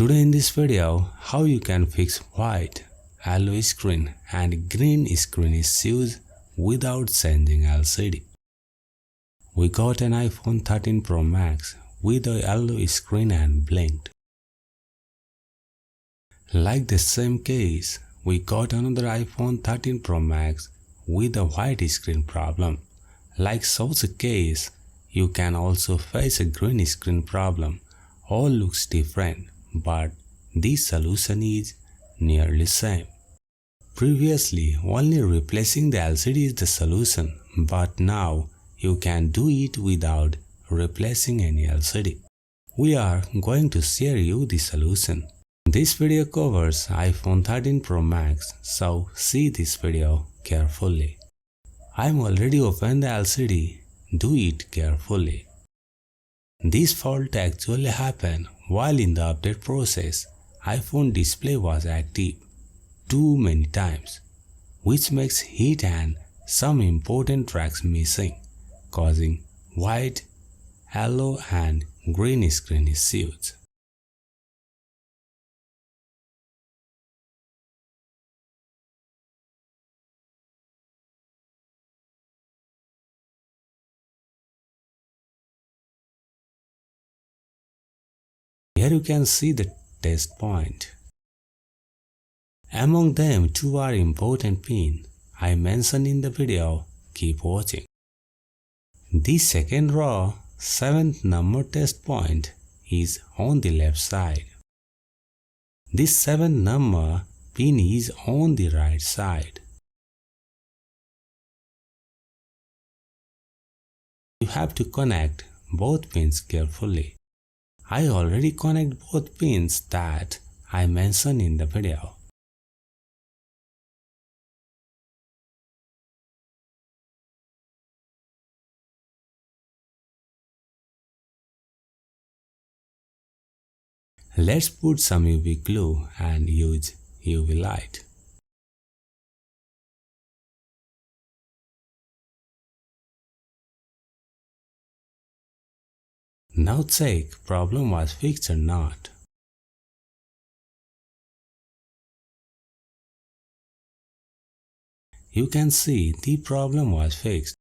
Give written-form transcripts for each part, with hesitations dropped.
Today in this video, how you can fix white, yellow screen and green screen issues without changing LCD. We got an iPhone 13 Pro Max with a yellow screen and blinked. Like the same case, we got another iPhone 13 Pro Max with a white screen problem. Like such a case, you can also face a green screen problem. All looks different, but this solution is nearly same. Previously, only replacing the LCD is the solution, but now you can do it without replacing any LCD. We are going to share you the solution. This video covers iPhone 13 Pro Max, so see this video carefully. I'm already opened the LCD, do it carefully. This fault actually happened while in the update process. iPhone display was active too many times, which makes heat and some important tracks missing, causing white, yellow and green screen issues. Here you can see the test point. Among them, two are important pins I mentioned in the video. Keep watching. The second row, 7th number test point is on the left side. This 7th number pin is on the right side. You have to connect both pins carefully. I already connect both pins that I mentioned in the video. Let's put some UV glue and use UV light. Now check problem was fixed or not. You can see the problem was fixed.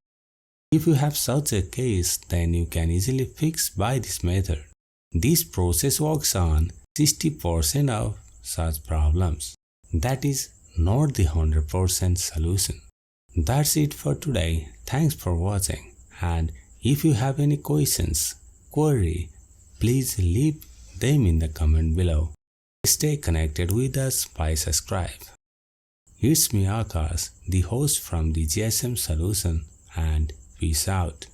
If you have such a case, then you can easily fix by this method. This process works on 60% of such problems. That is not the 100% solution. That's it for today. Thanks for watching, and if you have any questions, query, please leave them in the comment below. Stay connected with us by subscribe. It's me Akash, the host from the GSM Solution, and peace out.